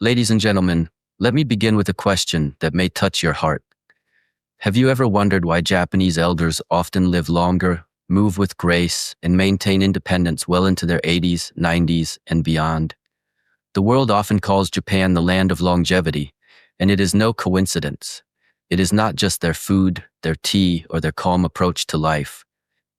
Ladies and gentlemen, let me begin with a question that may touch your heart. Have you ever wondered why Japanese elders often live longer, move with grace, and maintain independence well into their 80s, 90s, and beyond? The world often calls Japan the land of longevity, and it is no coincidence. It is not just their food, their tea, or their calm approach to life.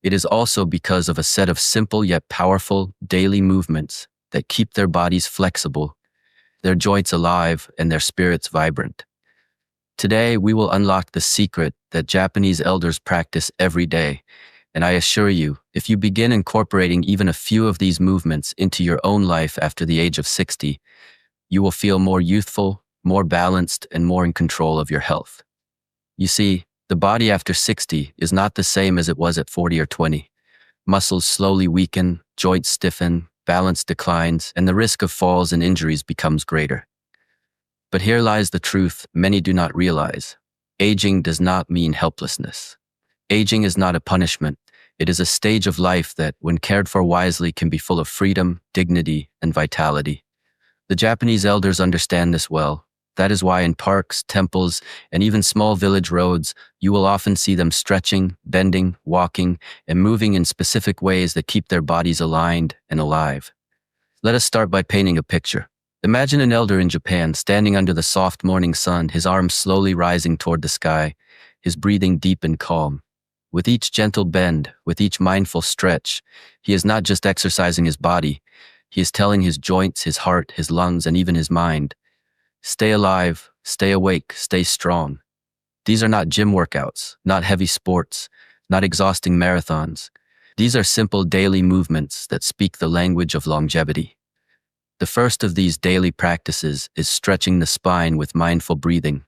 It is also because of a set of simple yet powerful daily movements that keep their bodies flexible, their joints alive, and their spirits vibrant. Today, we will unlock the secret that Japanese elders practice every day. And I assure you, if you begin incorporating even a few of these movements into your own life after the age of 60, you will feel more youthful, more balanced, and more in control of your health. You see, the body after 60 is not the same as it was at 40 or 20. Muscles slowly weaken, joints stiffen, balance declines, and the risk of falls and injuries becomes greater. But here lies the truth many do not realize. Aging does not mean helplessness. Aging is not a punishment. It is a stage of life that, when cared for wisely, can be full of freedom, dignity, and vitality. The Japanese elders understand this well. That is why in parks, temples, and even small village roads, you will often see them stretching, bending, walking, and moving in specific ways that keep their bodies aligned and alive. Let us start by painting a picture. Imagine an elder in Japan standing under the soft morning sun, his arms slowly rising toward the sky, his breathing deep and calm. With each gentle bend, with each mindful stretch, he is not just exercising his body, he is telling his joints, his heart, his lungs, and even his mind, stay alive, stay awake, stay strong. These are not gym workouts, not heavy sports, not exhausting marathons. These are simple daily movements that speak the language of longevity. The first of these daily practices is stretching the spine with mindful breathing.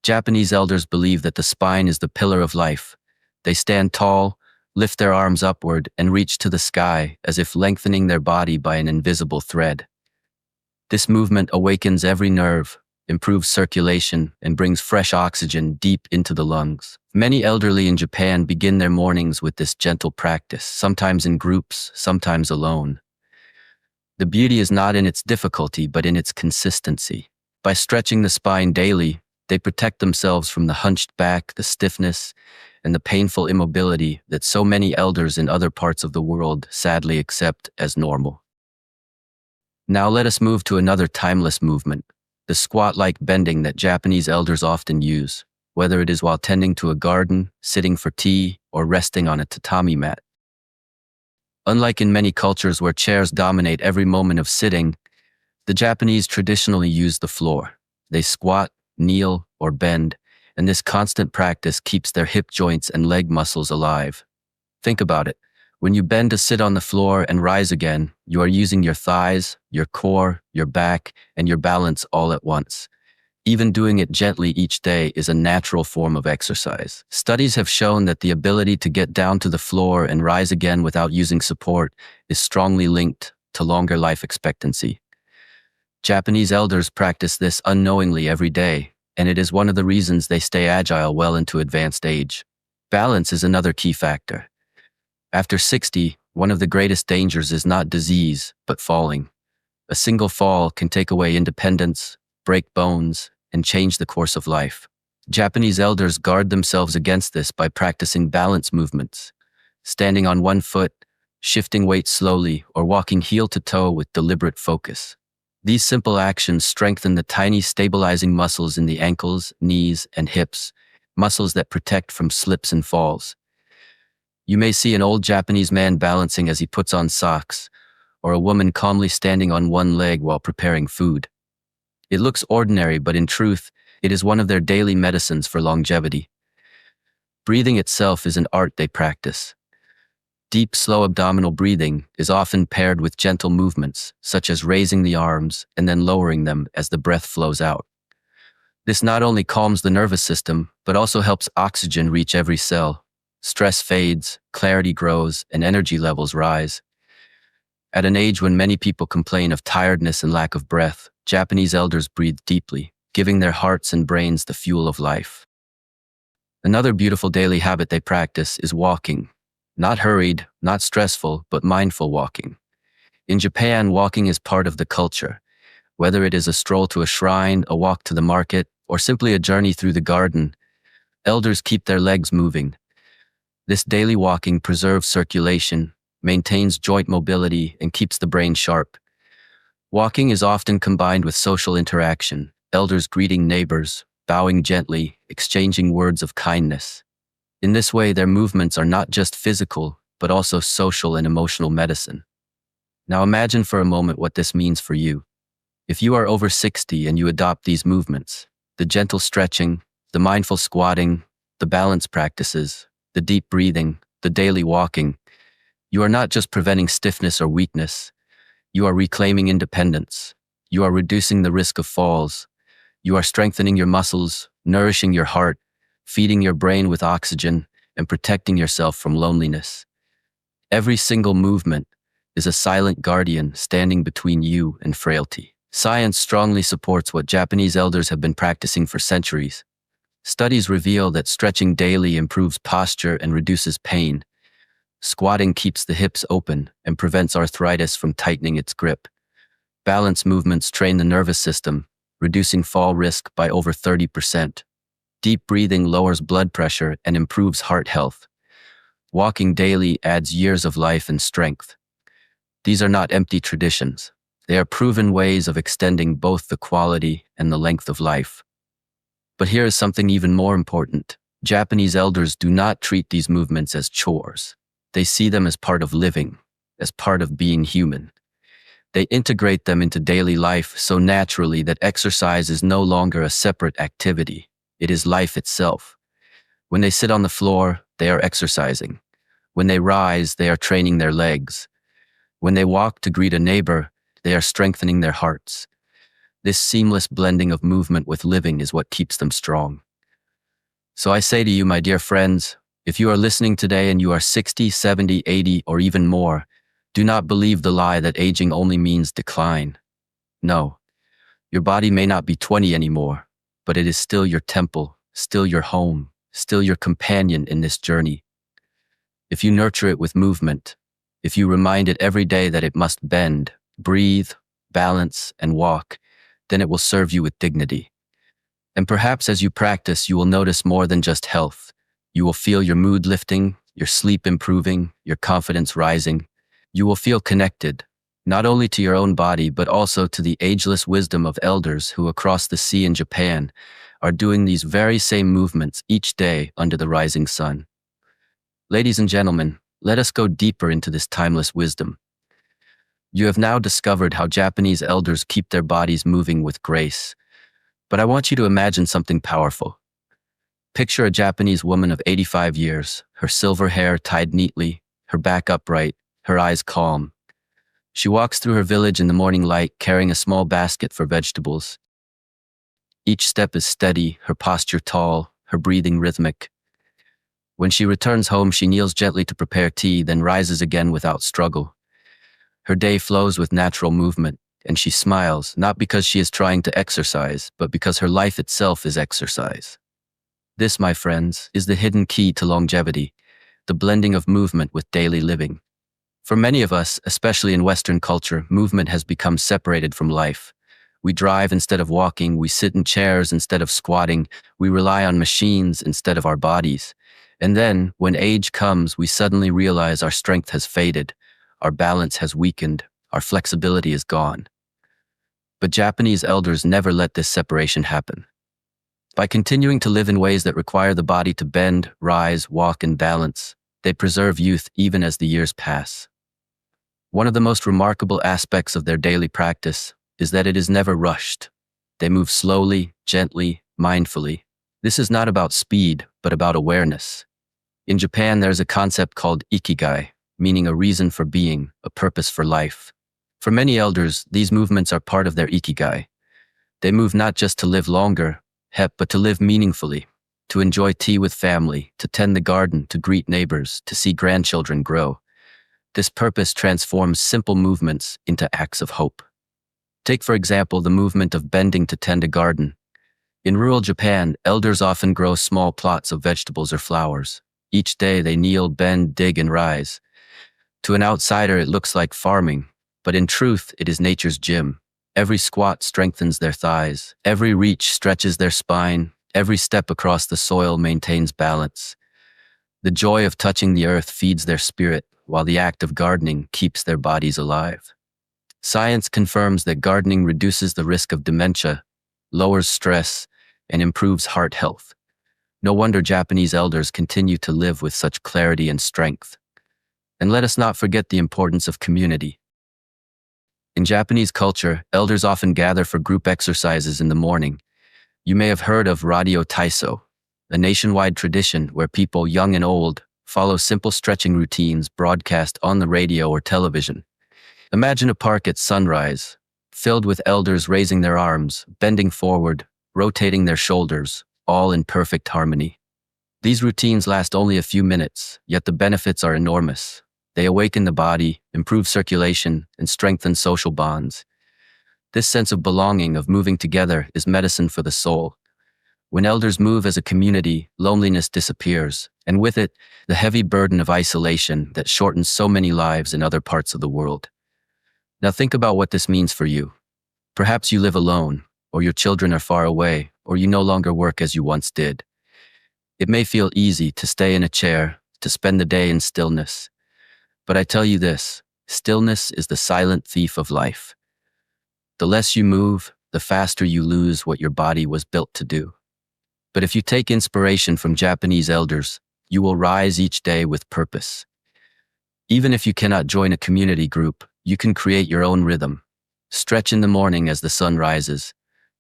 Japanese elders believe that the spine is the pillar of life. They stand tall, lift their arms upward, and reach to the sky as if lengthening their body by an invisible thread. This movement awakens every nerve, improves circulation, and brings fresh oxygen deep into the lungs. Many elderly in Japan begin their mornings with this gentle practice, sometimes in groups, sometimes alone. The beauty is not in its difficulty, but in its consistency. By stretching the spine daily, they protect themselves from the hunched back, the stiffness, and the painful immobility that so many elders in other parts of the world sadly accept as normal. Now let us move to another timeless movement, the squat-like bending that Japanese elders often use, whether it is while tending to a garden, sitting for tea, or resting on a tatami mat. Unlike in many cultures where chairs dominate every moment of sitting, the Japanese traditionally use the floor. They squat, kneel, or bend, and this constant practice keeps their hip joints and leg muscles alive. Think about it. When you bend to sit on the floor and rise again, you are using your thighs, your core, your back, and your balance all at once. Even doing it gently each day is a natural form of exercise. Studies have shown that the ability to get down to the floor and rise again without using support is strongly linked to longer life expectancy. Japanese elders practice this unknowingly every day, and it is one of the reasons they stay agile well into advanced age. Balance is another key factor. After 60, one of the greatest dangers is not disease, but falling. A single fall can take away independence, break bones, and change the course of life. Japanese elders guard themselves against this by practicing balance movements, standing on one foot, shifting weight slowly, or walking heel to toe with deliberate focus. These simple actions strengthen the tiny stabilizing muscles in the ankles, knees, and hips, muscles that protect from slips and falls. You may see an old Japanese man balancing as he puts on socks, or a woman calmly standing on one leg while preparing food. It looks ordinary, but in truth, it is one of their daily medicines for longevity. Breathing itself is an art they practice. Deep, slow abdominal breathing is often paired with gentle movements, such as raising the arms and then lowering them as the breath flows out. This not only calms the nervous system, but also helps oxygen reach every cell. Stress fades, clarity grows, and energy levels rise. At an age when many people complain of tiredness and lack of breath, Japanese elders breathe deeply, giving their hearts and brains the fuel of life. Another beautiful daily habit they practice is walking. Not hurried, not stressful, but mindful walking. In Japan, walking is part of the culture. Whether it is a stroll to a shrine, a walk to the market, or simply a journey through the garden, elders keep their legs moving. This daily walking preserves circulation, maintains joint mobility, and keeps the brain sharp. Walking is often combined with social interaction, elders greeting neighbors, bowing gently, exchanging words of kindness. In this way, their movements are not just physical, but also social and emotional medicine. Now imagine for a moment what this means for you. If you are over 60 and you adopt these movements, the gentle stretching, the mindful squatting, the balance practices, the deep breathing, the daily walking, you are not just preventing stiffness or weakness. You are reclaiming independence. You are reducing the risk of falls. You are strengthening your muscles, nourishing your heart, feeding your brain with oxygen, and protecting yourself from loneliness. Every single movement is a silent guardian standing between you and frailty. Science strongly supports what Japanese elders have been practicing for centuries. Studies reveal that stretching daily improves posture and reduces pain. Squatting keeps the hips open and prevents arthritis from tightening its grip. Balance movements train the nervous system, reducing fall risk by over 30%. Deep breathing lowers blood pressure and improves heart health. Walking daily adds years of life and strength. These are not empty traditions. They are proven ways of extending both the quality and the length of life. But here is something even more important. Japanese elders do not treat these movements as chores. They see them as part of living, as part of being human. They integrate them into daily life so naturally that exercise is no longer a separate activity. It is life itself. When they sit on the floor, they are exercising. When they rise, they are training their legs. When they walk to greet a neighbor, they are strengthening their hearts. This seamless blending of movement with living is what keeps them strong. So I say to you, my dear friends, if you are listening today and you are 60, 70, 80, or even more, do not believe the lie that aging only means decline. No, your body may not be 20 anymore, but it is still your temple, still your home, still your companion in this journey. If you nurture it with movement, if you remind it every day that it must bend, breathe, balance, and walk, then it will serve you with dignity. And perhaps as you practice, you will notice more than just health. You will feel your mood lifting, your sleep improving, your confidence rising. You will feel connected, not only to your own body, but also to the ageless wisdom of elders who across the sea in Japan are doing these very same movements each day under the rising sun. Ladies and gentlemen, let us go deeper into this timeless wisdom. You have now discovered how Japanese elders keep their bodies moving with grace. But I want you to imagine something powerful. Picture a Japanese woman of 85 years, her silver hair tied neatly, her back upright, her eyes calm. She walks through her village in the morning light, carrying a small basket for vegetables. Each step is steady, her posture tall, her breathing rhythmic. When she returns home, she kneels gently to prepare tea, then rises again without struggle. Her day flows with natural movement, and she smiles, not because she is trying to exercise, but because her life itself is exercise. This, my friends, is the hidden key to longevity, the blending of movement with daily living. For many of us, especially in Western culture, movement has become separated from life. We drive instead of walking, we sit in chairs instead of squatting, we rely on machines instead of our bodies. And then, when age comes, we suddenly realize our strength has faded, our balance has weakened, our flexibility is gone. But Japanese elders never let this separation happen. By continuing to live in ways that require the body to bend, rise, walk, and balance, they preserve youth even as the years pass. One of the most remarkable aspects of their daily practice is that it is never rushed. They move slowly, gently, mindfully. This is not about speed, but about awareness. In Japan, there's a concept called ikigai, meaning a reason for being, a purpose for life. For many elders, these movements are part of their ikigai. They move not just to live longer, but to live meaningfully, to enjoy tea with family, to tend the garden, to greet neighbors, to see grandchildren grow. This purpose transforms simple movements into acts of hope. Take, for example, the movement of bending to tend a garden. In rural Japan, elders often grow small plots of vegetables or flowers. Each day they kneel, bend, dig, and rise. To an outsider, it looks like farming, but in truth, it is nature's gym. Every squat strengthens their thighs. Every reach stretches their spine. Every step across the soil maintains balance. The joy of touching the earth feeds their spirit, while the act of gardening keeps their bodies alive. Science confirms that gardening reduces the risk of dementia, lowers stress, and improves heart health. No wonder Japanese elders continue to live with such clarity and strength. And let us not forget the importance of community. In Japanese culture, elders often gather for group exercises in the morning. You may have heard of Radio Taiso, a nationwide tradition where people, young and old, follow simple stretching routines broadcast on the radio or television. Imagine a park at sunrise, filled with elders raising their arms, bending forward, rotating their shoulders, all in perfect harmony. These routines last only a few minutes, yet the benefits are enormous. They awaken the body, improve circulation, and strengthen social bonds. This sense of belonging, of moving together, is medicine for the soul. When elders move as a community, loneliness disappears, and with it, the heavy burden of isolation that shortens so many lives in other parts of the world. Now think about what this means for you. Perhaps you live alone, or your children are far away, or you no longer work as you once did. It may feel easy to stay in a chair, to spend the day in stillness. But I tell you this, stillness is the silent thief of life. The less you move, the faster you lose what your body was built to do. But if you take inspiration from Japanese elders, you will rise each day with purpose. Even if you cannot join a community group, you can create your own rhythm. Stretch in the morning as the sun rises.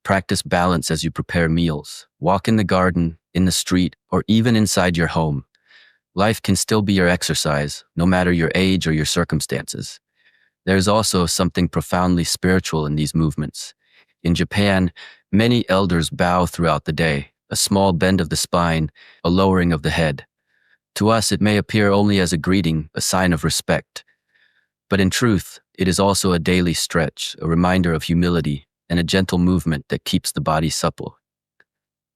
Practice balance as you prepare meals. Walk in the garden, in the street, or even inside your home. Life can still be your exercise, no matter your age or your circumstances. There is also something profoundly spiritual in these movements. In Japan, many elders bow throughout the day, a small bend of the spine, a lowering of the head. To us, it may appear only as a greeting, a sign of respect. But in truth, it is also a daily stretch, a reminder of humility, and a gentle movement that keeps the body supple.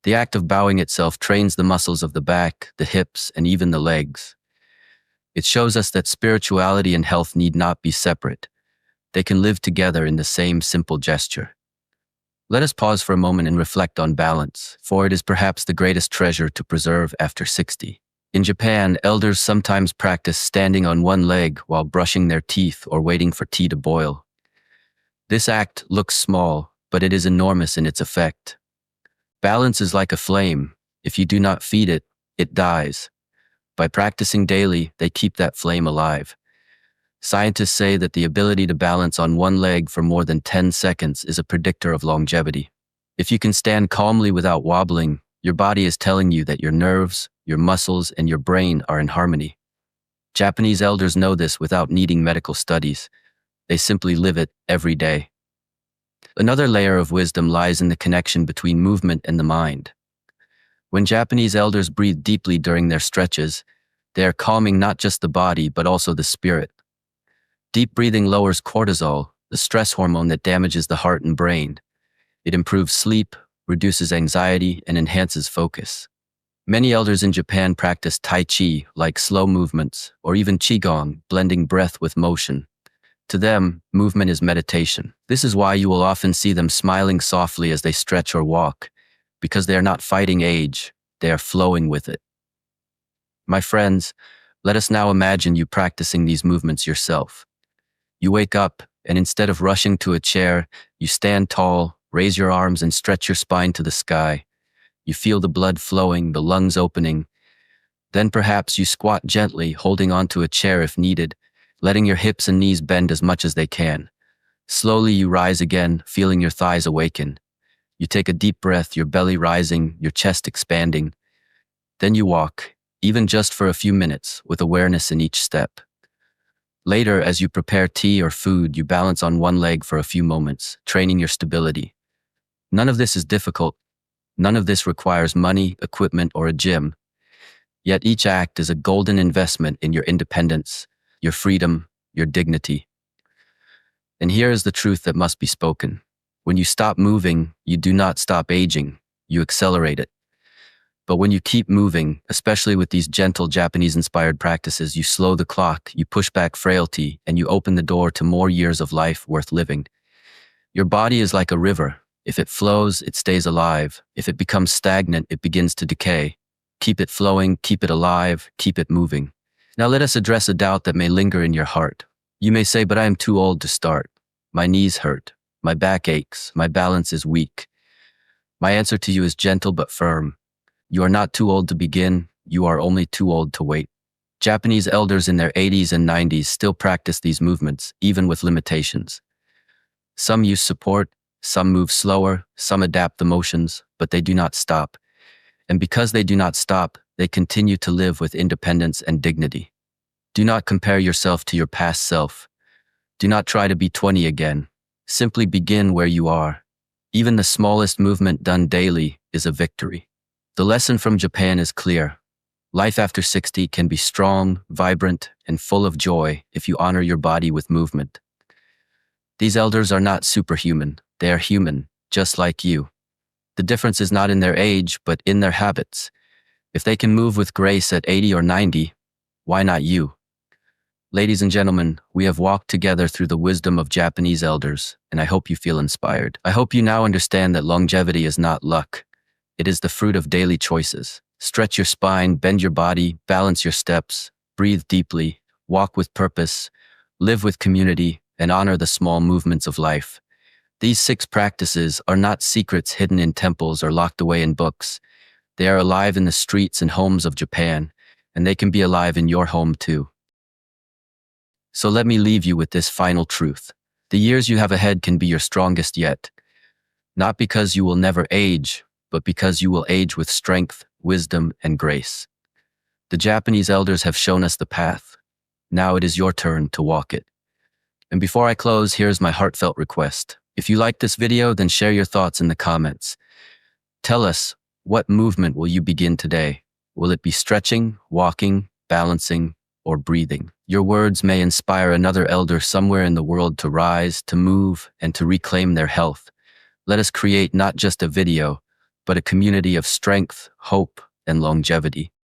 The act of bowing itself trains the muscles of the back, the hips, and even the legs. It shows us that spirituality and health need not be separate. They can live together in the same simple gesture. Let us pause for a moment and reflect on balance, for it is perhaps the greatest treasure to preserve after 60. In Japan, elders sometimes practice standing on one leg while brushing their teeth or waiting for tea to boil. This act looks small, but it is enormous in its effect. Balance is like a flame. If you do not feed it, it dies. By practicing daily, they keep that flame alive. Scientists say that the ability to balance on one leg for more than 10 seconds is a predictor of longevity. If you can stand calmly without wobbling, your body is telling you that your nerves, your muscles, and your brain are in harmony. Japanese elders know this without needing medical studies. They simply live it every day. Another layer of wisdom lies in the connection between movement and the mind. When Japanese elders breathe deeply during their stretches, they are calming not just the body but also the spirit. Deep breathing lowers cortisol, the stress hormone that damages the heart and brain. It improves sleep, reduces anxiety, and enhances focus. Many elders in Japan practice Tai Chi, like slow movements, or even Qigong, blending breath with motion. To them, movement is meditation. This is why you will often see them smiling softly as they stretch or walk, because they are not fighting age, they are flowing with it. My friends, let us now imagine you practicing these movements yourself. You wake up, and instead of rushing to a chair, you stand tall, raise your arms, and stretch your spine to the sky. You feel the blood flowing, the lungs opening. Then perhaps you squat gently, holding onto a chair if needed, letting your hips and knees bend as much as they can. Slowly you rise again, feeling your thighs awaken. You take a deep breath, your belly rising, your chest expanding. Then you walk, even just for a few minutes, with awareness in each step. Later, as you prepare tea or food, you balance on one leg for a few moments, training your stability. None of this is difficult. None of this requires money, equipment, or a gym. Yet each act is a golden investment in your independence, your freedom, your dignity. And here is the truth that must be spoken. When you stop moving, you do not stop aging, you accelerate it. But when you keep moving, especially with these gentle Japanese-inspired practices, you slow the clock, you push back frailty, and you open the door to more years of life worth living. Your body is like a river. If it flows, it stays alive. If it becomes stagnant, it begins to decay. Keep it flowing, keep it alive, keep it moving. Now let us address a doubt that may linger in your heart. You may say, but I am too old to start. My knees hurt. My back aches. My balance is weak. My answer to you is gentle but firm. You are not too old to begin. You are only too old to wait. Japanese elders in their 80s and 90s still practice these movements, even with limitations. Some use support, some move slower, some adapt the motions, but they do not stop. And because they do not stop, they continue to live with independence and dignity. Do not compare yourself to your past self. Do not try to be 20 again. Simply begin where you are. Even the smallest movement done daily is a victory. The lesson from Japan is clear. Life after 60 can be strong, vibrant, and full of joy if you honor your body with movement. These elders are not superhuman. They are human, just like you. The difference is not in their age, but in their habits. If they can move with grace at 80 or 90, why not you? Ladies and gentlemen, we have walked together through the wisdom of Japanese elders, and I hope you feel inspired. I hope you now understand that longevity is not luck. It is the fruit of daily choices. Stretch your spine, bend your body, balance your steps, breathe deeply, walk with purpose, live with community, and honor the small movements of life. These 6 practices are not secrets hidden in temples or locked away in books. They are alive in the streets and homes of Japan, and they can be alive in your home too. So let me leave you with this final truth. The years you have ahead can be your strongest yet. Not because you will never age, but because you will age with strength, wisdom, and grace. The Japanese elders have shown us the path. Now it is your turn to walk it. And before I close, here's my heartfelt request. If you liked this video, then share your thoughts in the comments. Tell us, what movement will you begin today? Will it be stretching, walking, balancing, or breathing? Your words may inspire another elder somewhere in the world to rise, to move, and to reclaim their health. Let us create not just a video, but a community of strength, hope, and longevity.